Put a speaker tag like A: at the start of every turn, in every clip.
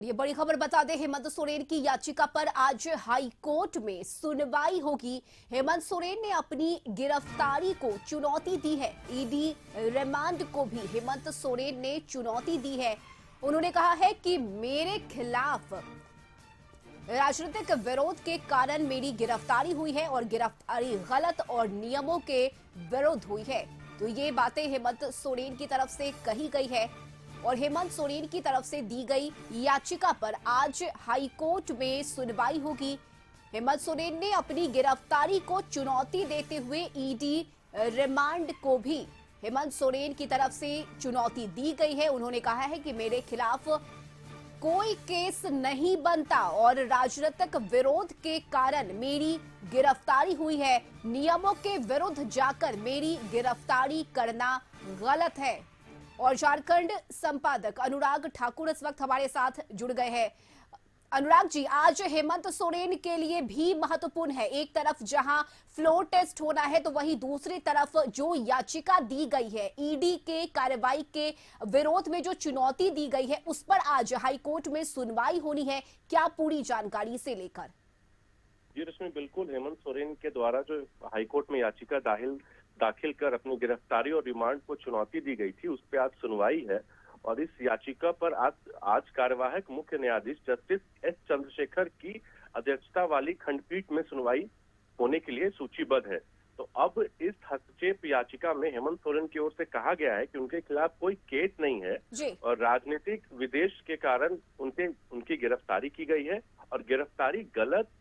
A: ये बड़ी खबर बता दें, हेमंत सोरेन की याचिका पर आज हाई कोर्ट में सुनवाई होगी। हेमंत सोरेन ने अपनी गिरफ्तारी को चुनौती दी है। ईडी रिमांड को भी हेमंत सोरेन ने चुनौती दी है। उन्होंने कहा है कि मेरे खिलाफ राजनीतिक विरोध के कारण मेरी गिरफ्तारी हुई है और गिरफ्तारी गलत और नियमों के विरुद्ध हुई है। तो ये बातें हेमंत सोरेन की तरफ से कही गई है और हेमंत सोरेन की तरफ से दी गई याचिका पर आज हाई कोर्ट में सुनवाई होगी। हेमंत सोरेन ने अपनी गिरफ्तारी को चुनौती देते हुए ईडी रिमांड को भी हेमंत सोरेन की तरफ से चुनौती दी गई है। उन्होंने कहा है कि मेरे खिलाफ कोई केस नहीं बनता और राजनीतिक विरोध के कारण मेरी गिरफ्तारी हुई है। नियमों के विरुद्ध जाकर मेरी गिरफ्तारी करना गलत है। और झारखंड संपादक अनुराग ठाकुर इस वक्त हमारे साथ जुड़ गए हैं। अनुराग जी, आज हेमंत सोरेन के लिए भी महत्वपूर्ण है। एक तरफ जहां फ्लोर टेस्ट होना है तो वहीं दूसरी तरफ जो याचिका दी गई है, ईडी के कार्रवाई के विरोध में जो चुनौती दी गई है, उस पर आज हाईकोर्ट में सुनवाई होनी है। क्या पूरी जानकारी से लेकर?
B: जी रश्मि, बिल्कुल हेमंत सोरेन के द्वारा जो हाईकोर्ट में याचिका दाखिल कर अपनी गिरफ्तारी और रिमांड को चुनौती दी गई थी, उस पर आज सुनवाई है। और इस याचिका पर आज कार्यवाहक मुख्य न्यायाधीश जस्टिस एस चंद्रशेखर की अध्यक्षता वाली खंडपीठ में सुनवाई होने के लिए सूचीबद्ध है। तो अब इस हस्तक्षेप याचिका में हेमंत सोरेन की ओर से कहा गया है कि उनके खिलाफ कोई केस नहीं है और राजनीतिक विद्वेष के कारण उनकी गिरफ्तारी की गई है और गिरफ्तारी गलत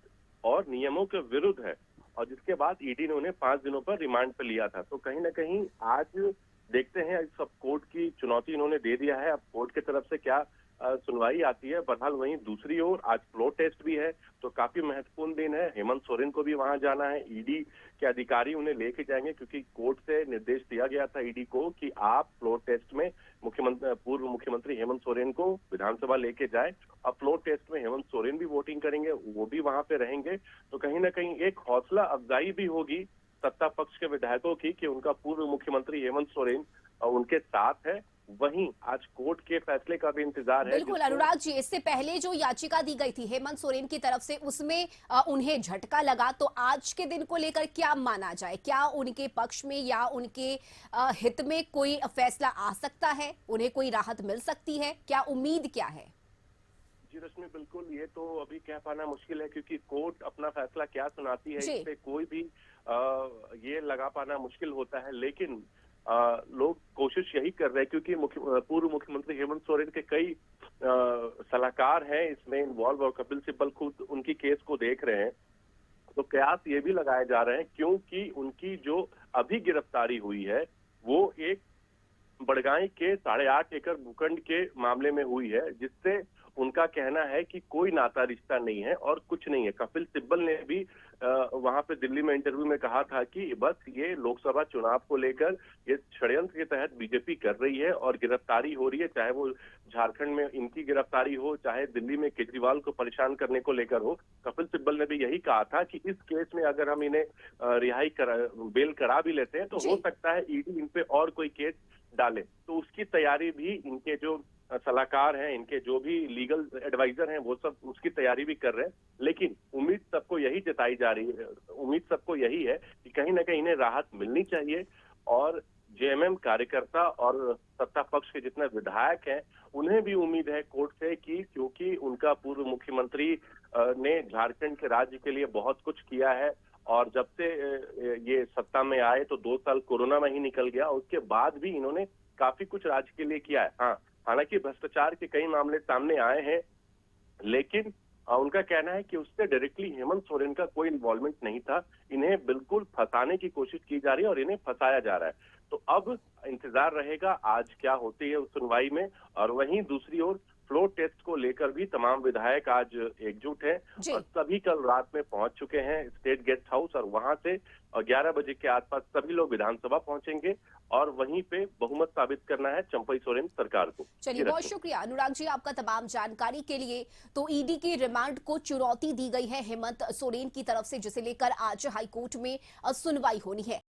B: और नियमों के विरुद्ध है। और जिसके बाद ईडी ने उन्हें 5 दिनों पर रिमांड पर लिया था। तो कहीं ना कहीं आज देखते हैं, सब कोर्ट की चुनौती इन्होंने दे दिया है। अब कोर्ट की तरफ से क्या सुनवाई आती है। बहरहाल वहीं दूसरी ओर आज फ्लोर टेस्ट भी है, तो काफी महत्वपूर्ण दिन है। हेमंत सोरेन को भी वहां जाना है। ईडी के अधिकारी उन्हें लेके जाएंगे क्योंकि कोर्ट से निर्देश दिया गया था ईडी को कि आप फ्लोर टेस्ट में पूर्व मुख्यमंत्री हेमंत सोरेन को विधानसभा लेके जाए। अब फ्लोर टेस्ट में हेमंत सोरेन भी वोटिंग करेंगे, वो भी वहां पे रहेंगे। तो कहीं ना कहीं एक हौसला अफजाई भी होगी सत्ता पक्ष के विधायकों की कि उनका पूर्व मुख्यमंत्री हेमंत सोरेन उनके साथ है। वहीं आज कोर्ट के फैसले का भी इंतजार है।
A: बिल्कुल अनुराग जी, इससे पहले जो याचिका दी गई थी हेमंत सोरेन की तरफ से, उसमें उन्हें झटका लगा। तो आज के दिन को लेकर क्या माना जाए? क्या उनके पक्ष में या उनके हित में कोई फैसला आ सकता है? उन्हें कोई राहत मिल सकती है? क्या उम्मीद क्या है?
B: जी रश्मि, बिल्कुल ये तो अभी कह पाना मुश्किल है क्योंकि कोर्ट अपना फैसला क्या सुनाती है, इस पे कोई भी ये लगा पाना मुश्किल होता है। लेकिन लोग कोशिश यही कर रहे हैं क्योंकि पूर्व मुख्यमंत्री हेमंत सोरेन के कई सलाहकार हैं इसमें इन्वॉल्व और कपिल सिब्बल खुद उनकी केस को देख रहे हैं। तो कयास ये भी लगाए जा रहे हैं क्योंकि उनकी जो अभी गिरफ्तारी हुई है वो एक बड़गाई के 8.5 एकड़ भूखंड के मामले में हुई है, जिससे उनका कहना है कि कोई नाता रिश्ता नहीं है और कुछ नहीं है। कपिल सिब्बल ने भी वहां पे दिल्ली में इंटरव्यू में कहा था कि बस ये लोकसभा चुनाव को लेकर ये षड्यंत्र के तहत बीजेपी कर रही है और गिरफ्तारी हो रही है, चाहे वो झारखंड में इनकी गिरफ्तारी हो, चाहे दिल्ली में केजरीवाल को परेशान करने को लेकर हो। कपिल सिब्बल ने भी यही कहा था कि इस केस में अगर हम इन्हें बेल करा भी लेते हैं तो हो सकता है ईडी इन पे और कोई केस डाले। तो उसकी तैयारी भी इनके जो सलाहकार हैं, इनके जो भी लीगल एडवाइजर हैं, वो सब उसकी तैयारी भी कर रहे हैं। लेकिन उम्मीद सबको यही जताई जा रही है, उम्मीद सबको यही है कि कहीं ना कहीं इन्हें राहत मिलनी चाहिए। और जेएमएम कार्यकर्ता और सत्ता पक्ष के जितने विधायक हैं उन्हें भी उम्मीद है कोर्ट से कि क्योंकि उनका पूर्व मुख्यमंत्री ने झारखंड के राज्य के लिए बहुत कुछ किया है और जब से ये सत्ता में आए तो 2 साल कोरोना में ही निकल गया, उसके बाद भी इन्होंने काफी कुछ राज्य के लिए किया है। हाँ, हालांकि भ्रष्टाचार के कई मामले सामने आए हैं, लेकिन उनका कहना है कि उससे डायरेक्टली हेमंत सोरेन का कोई इन्वॉल्वमेंट नहीं था। इन्हें बिल्कुल फंसाने की कोशिश की जा रही है और इन्हें फंसाया जा रहा है। तो अब इंतजार रहेगा आज क्या होती है उस सुनवाई में। और वहीं दूसरी ओर फ्लोर टेस्ट को लेकर भी तमाम विधायक आज एकजुट हैं और सभी कल रात में पहुंच चुके हैं स्टेट गेस्ट हाउस और वहां से 11 बजे के आसपास सभी लोग विधानसभा पहुंचेंगे और वहीं पे बहुमत साबित करना है चंपई सोरेन सरकार को।
A: चलिए, बहुत शुक्रिया अनुराग जी आपका तमाम जानकारी के लिए। तो ईडी की रिमांड को चुनौती दी गई है हेमंत सोरेन की तरफ से, जिसे लेकर आज हाईकोर्ट में सुनवाई होनी है।